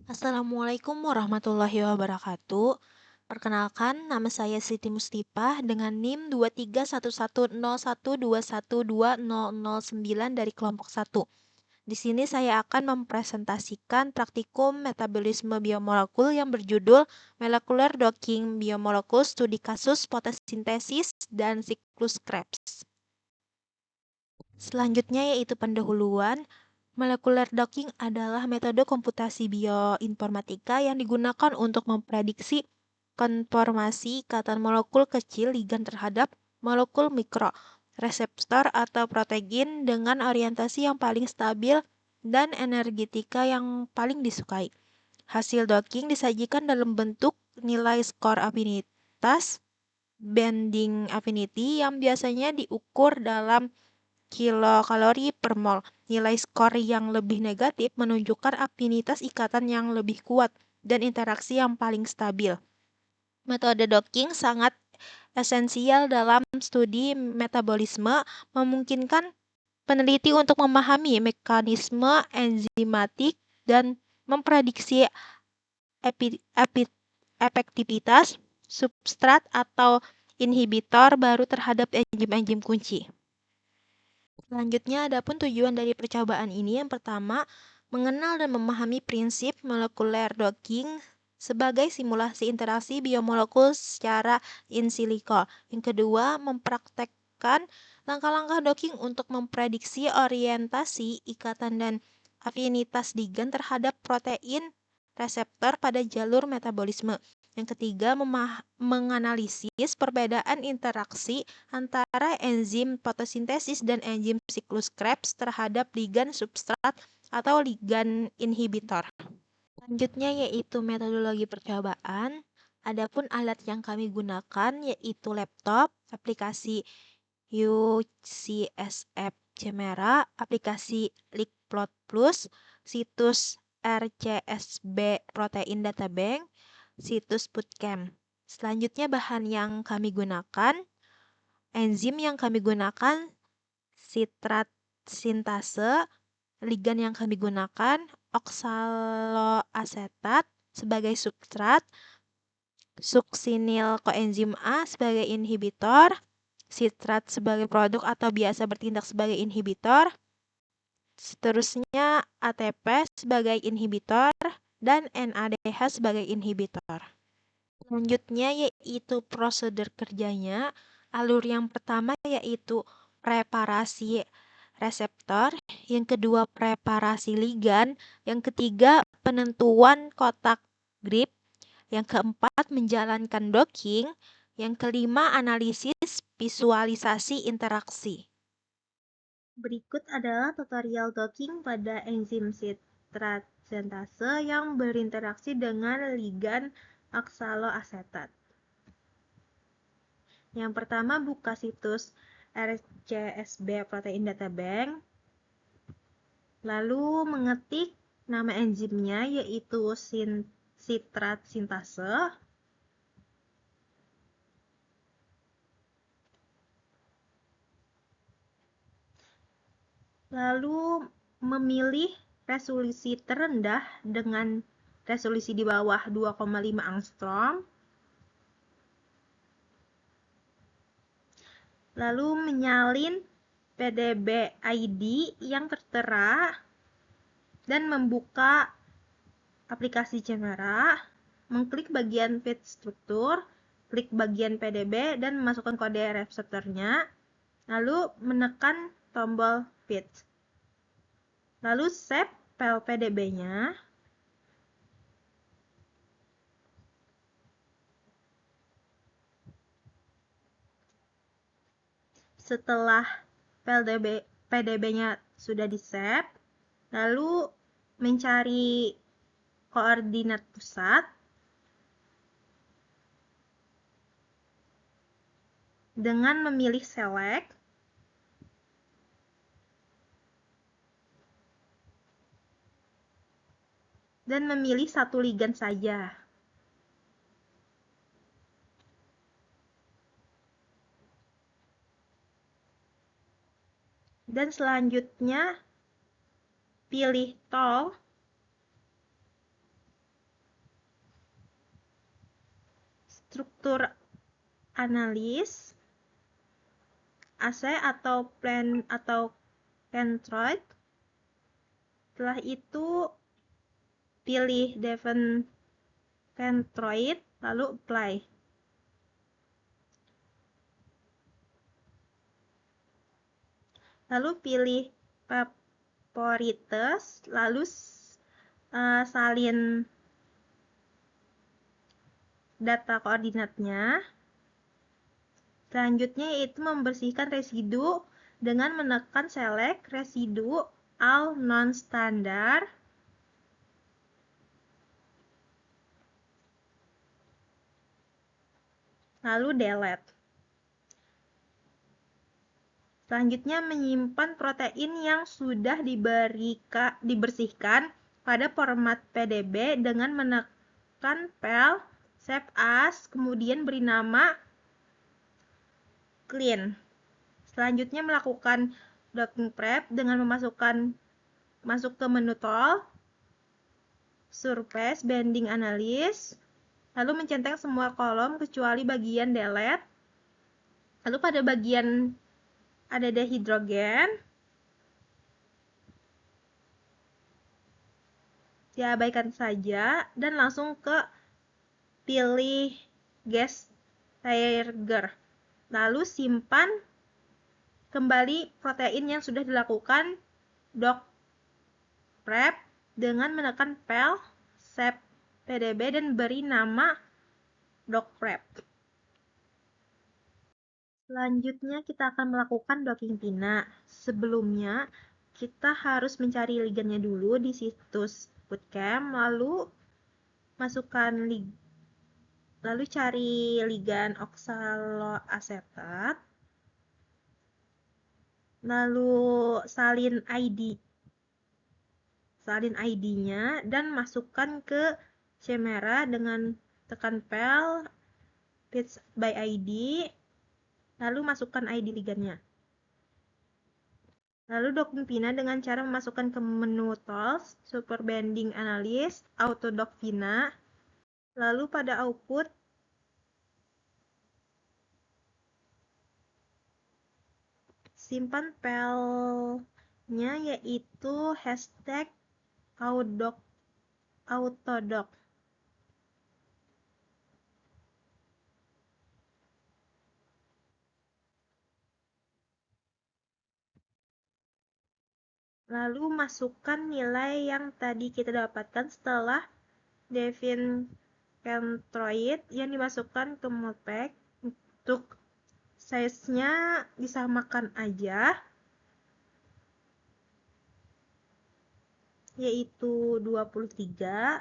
Assalamualaikum warahmatullahi wabarakatuh. Perkenalkan, nama saya Siti Mustipah dengan NIM 2311012122009 dari kelompok 1. Di sini saya akan mempresentasikan praktikum metabolisme biomolekul yang berjudul Molecular Docking Biomolekul Studi Kasus Fotosintesis dan Siklus Krebs. Selanjutnya yaitu pendahuluan. Molecular docking adalah metode komputasi bioinformatika yang digunakan untuk memprediksi konformasi ikatan molekul kecil ligan terhadap molekul mikro, reseptor atau protein dengan orientasi yang paling stabil dan energetika yang paling disukai. Hasil docking disajikan dalam bentuk nilai skor afinitas binding affinity yang biasanya diukur dalam kilokalori per mol. Nilai skor yang lebih negatif menunjukkan afinitas ikatan yang lebih kuat dan interaksi yang paling stabil. Metode docking sangat esensial dalam studi metabolisme, memungkinkan peneliti untuk memahami mekanisme enzimatik dan memprediksi efektivitas substrat atau inhibitor baru terhadap enzim-enzim kunci. Selanjutnya, adapun tujuan dari percobaan ini yang pertama, mengenal dan memahami prinsip molecular docking sebagai simulasi interaksi biomolekul secara in silico. Yang kedua, mempraktekkan langkah-langkah docking untuk memprediksi orientasi, ikatan, dan afinitas ligan terhadap protein reseptor pada jalur metabolisme. Yang ketiga, menganalisis perbedaan interaksi antara enzim fotosintesis dan enzim siklus Krebs terhadap ligan substrat atau ligan inhibitor. Selanjutnya yaitu metodologi percobaan. Adapun alat yang kami gunakan yaitu laptop, aplikasi UCSF Cemera, aplikasi Leakplot Plus, situs RCSB Protein Data Bank, situs Bootcamp. Selanjutnya bahan yang kami gunakan, enzim yang kami gunakan, sitrat sintase, ligan yang kami gunakan, oksaloasetat sebagai substrat, suksinil koenzim A sebagai inhibitor, sitrat sebagai produk atau biasa bertindak sebagai inhibitor, seterusnya ATP sebagai inhibitor, dan NADH sebagai inhibitor. Selanjutnya yaitu prosedur kerjanya. Alur yang pertama yaitu preparasi reseptor, yang kedua preparasi ligan, yang ketiga penentuan kotak grip, yang keempat menjalankan docking, yang kelima analisis visualisasi interaksi. Berikut adalah tutorial docking pada enzim sitrat sintase yang berinteraksi dengan ligan oksaloasetat. Yang pertama, buka situs RCSB Protein Data Bank, lalu mengetik nama enzimnya yaitu sitrat sintase. Lalu memilih resolusi terendah dengan resolusi di bawah 2,5 angstrom. Lalu menyalin PDB ID yang tertera dan membuka aplikasi Cemera, mengklik bagian feed struktur, klik bagian PDB dan memasukkan kode reseptornya, lalu menekan tombol feed. Lalu save file PDB-nya. Setelah PDB-nya sudah di-save, lalu mencari koordinat pusat dengan memilih select, dan memilih satu ligan saja. Dan selanjutnya pilih tool struktur analis, AC atau plan atau Centroid. Setelah itu pilih Devon Centroid, lalu apply. Lalu pilih favorites, lalu salin data koordinatnya. Selanjutnya yaitu membersihkan residu dengan menekan select residu all non-standard. Lalu delete. Selanjutnya menyimpan protein yang sudah dibersihkan pada format PDB dengan menekan File, Save As, kemudian beri nama clean. Selanjutnya melakukan docking prep dengan masuk ke menu tool, surface bending analysis, lalu mencentang semua kolom kecuali bagian delete. Lalu pada bagian ada hidrogen, diabaikan saja dan langsung ke pilih gas Tiger. Lalu simpan kembali protein yang sudah dilakukan dock prep dengan menekan File, Save PDB dan beri nama dock prep. Selanjutnya kita akan melakukan docking pina. Sebelumnya kita harus mencari ligannya dulu di situs bootcamp, lalu cari ligan oksaloasetat, lalu salin ID-nya dan masukkan ke Chimera dengan tekan File, Fetch by ID, lalu masukkan ID ligannya. Lalu docking pina dengan cara memasukkan ke menu Tools, Super Bending Analysis, Auto Dock Pina. Lalu pada output simpan filenya yaitu hashtag autodoc. Lalu masukkan nilai yang tadi kita dapatkan setelah Devin Centroid yang dimasukkan ke modpack. Untuk size-nya disamakan aja, yaitu 23.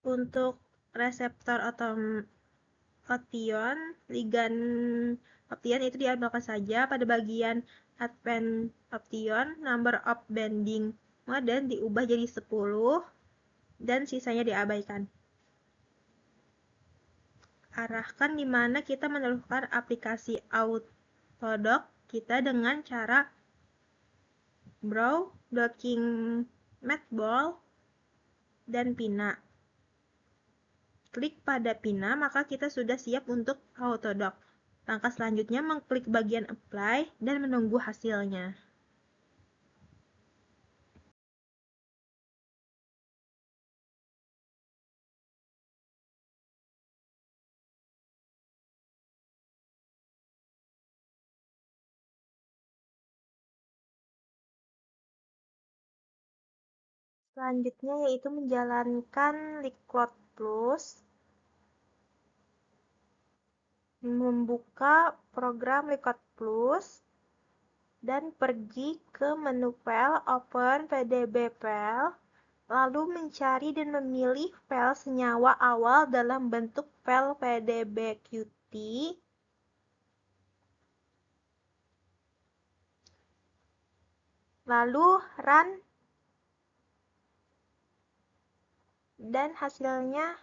Untuk reseptor option, ligan option itu diambilkan saja pada bagian advance option, number of bending mode diubah jadi 10 dan sisanya diabaikan. Arahkan di mana kita menaruhkan aplikasi Autodoc kita dengan cara Browse, Docking Matball, dan Pina. Klik pada Pina, maka kita sudah siap untuk Autodoc. Langkah selanjutnya mengklik bagian Apply dan menunggu hasilnya. Selanjutnya yaitu menjalankan Liquid Plus, membuka program Liquid Plus, dan pergi ke menu file Open PDB File, lalu mencari dan memilih file senyawa awal dalam bentuk file PDB-Qt, lalu run, dan hasilnya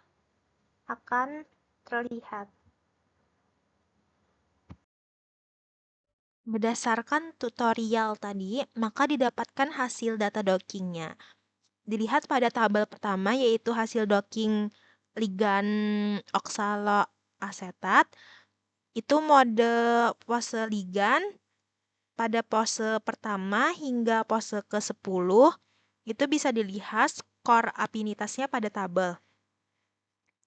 akan terlihat. Berdasarkan tutorial tadi, maka didapatkan hasil data dockingnya. Dilihat pada tabel pertama yaitu hasil docking ligan oksaloasetat. Itu mode pose ligan pada pose pertama hingga pose ke-10 itu bisa dilihat skor afinitasnya pada tabel.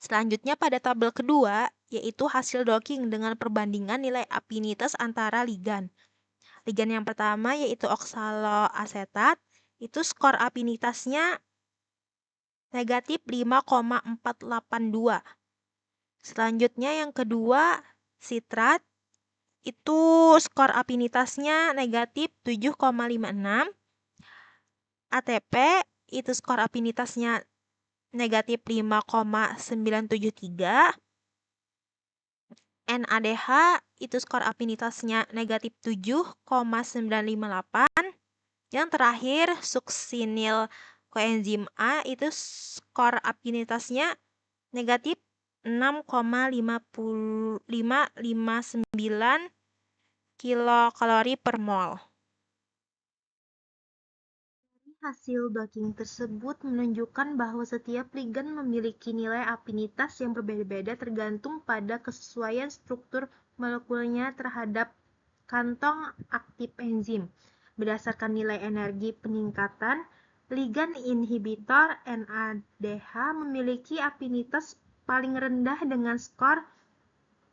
Selanjutnya pada tabel kedua yaitu hasil docking dengan perbandingan nilai afinitas antara ligan. Ligan yang pertama yaitu oksaloasetat, itu skor afinitasnya negatif 5,482. Selanjutnya yang kedua, sitrat, itu skor afinitasnya negatif 7,56. ATP, itu skor afinitasnya negatif 5,973. NADH, itu skor afinitasnya negatif 7,958. Yang terakhir, suksinil koenzim A itu skor afinitasnya negatif 6,5559 kilokalori per mol. Hasil docking tersebut menunjukkan bahwa setiap ligan memiliki nilai afinitas yang berbeda-beda tergantung pada kesesuaian struktur molekulnya terhadap kantong aktif enzim. Berdasarkan nilai energi peningkatan, ligan inhibitor NADH memiliki afinitas paling rendah dengan skor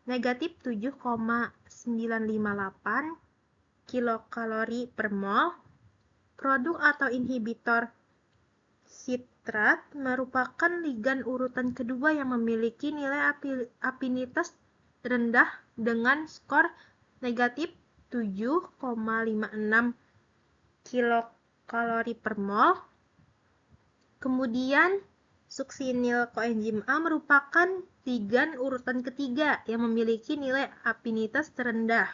negatif 7,958 kilokalori per mol. Produk atau inhibitor sitrat merupakan ligan urutan kedua yang memiliki nilai afinitas rendah dengan skor negatif 7,56 kilokalori per mol. Kemudian suksinil koenzim A merupakan ligan urutan ketiga yang memiliki nilai afinitas terendah.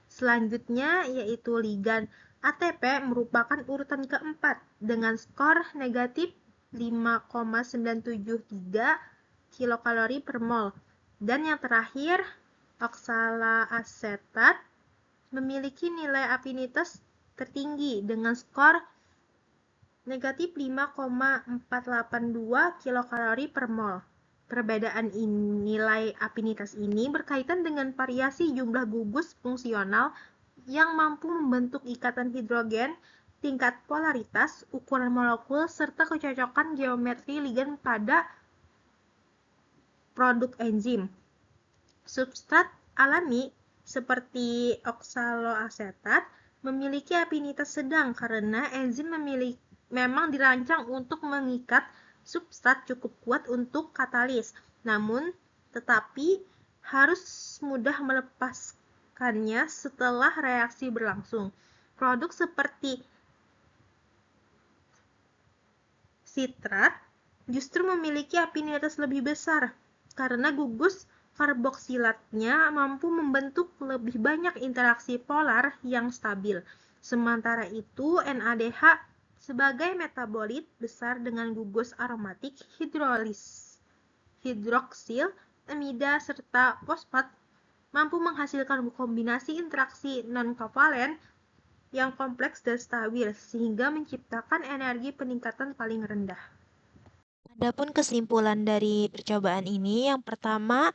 Selanjutnya yaitu ligan ATP merupakan urutan keempat dengan skor negatif 5,973 kilokalori per mol. Dan yang terakhir, oksaloasetat memiliki nilai afinitas tertinggi dengan skor negatif 5,482 kilokalori per mol. Perbedaan nilai afinitas ini berkaitan dengan variasi jumlah gugus fungsional yang mampu membentuk ikatan hidrogen, tingkat polaritas, ukuran molekul, serta kecocokan geometri ligan pada produk enzim. Substrat alami seperti oksaloasetat memiliki afinitas sedang karena enzim memang dirancang untuk mengikat substrat cukup kuat untuk katalis, namun tetapi harus mudah melepaskannya setelah reaksi berlangsung. Produk seperti sitrat justru memiliki afinitas lebih besar karena gugus karboksilatnya mampu membentuk lebih banyak interaksi polar yang stabil. Sementara itu, NADH sebagai metabolit besar dengan gugus aromatik hidroksil, amida, serta fosfat mampu menghasilkan kombinasi interaksi non-kovalen yang kompleks dan stabil sehingga menciptakan energi peningkatan paling rendah. Adapun kesimpulan dari percobaan ini, yang pertama,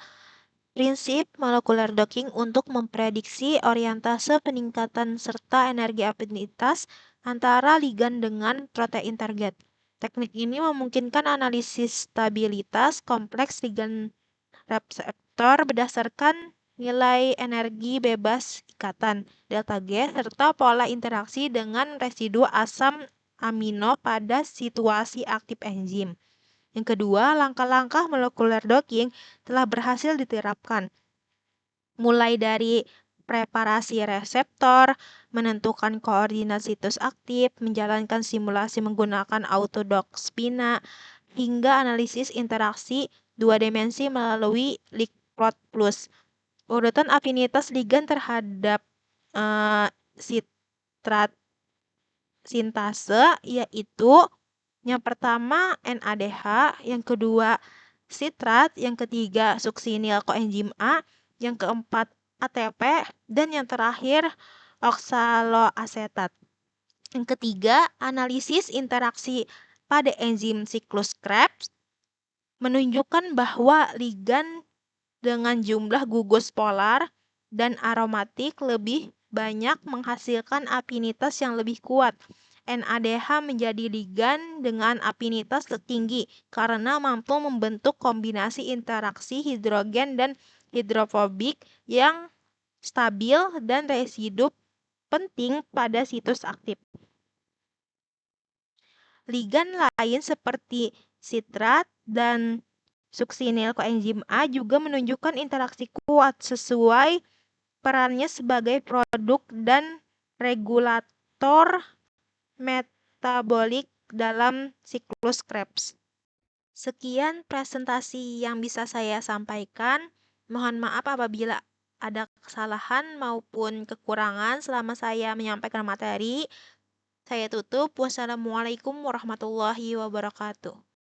prinsip molekular docking untuk memprediksi orientase peningkatan serta energi afinitas antara ligan dengan protein target. Teknik ini memungkinkan analisis stabilitas kompleks ligan reseptor berdasarkan nilai energi bebas ikatan delta G serta pola interaksi dengan residu asam amino pada situasi aktif enzim. Yang kedua, langkah-langkah molekular docking telah berhasil diterapkan, mulai dari preparasi reseptor, menentukan koordinat situs aktif, menjalankan simulasi menggunakan autodock spina, hingga analisis interaksi dua dimensi melalui Liquidplus. Urutan afinitas ligan terhadap sitrat sintase yaitu yang pertama NADH, yang kedua sitrat, yang ketiga suksinil koenzim A, yang keempat ATP, dan yang terakhir oksaloasetat. Yang ketiga, analisis interaksi pada enzim siklus Krebs menunjukkan bahwa ligan dengan jumlah gugus polar dan aromatik lebih banyak menghasilkan afinitas yang lebih kuat. NADH menjadi ligan dengan afinitas tertinggi karena mampu membentuk kombinasi interaksi hidrogen dan hidrofobik yang stabil dan residu penting pada situs aktif. Ligan lain seperti sitrat dan suksinil koenzim A juga menunjukkan interaksi kuat sesuai perannya sebagai produk dan regulator metabolik dalam siklus Krebs. Sekian presentasi yang bisa saya sampaikan. Mohon maaf apabila ada kesalahan maupun kekurangan selama saya menyampaikan materi. Saya tutup. Wassalamualaikum warahmatullahi wabarakatuh.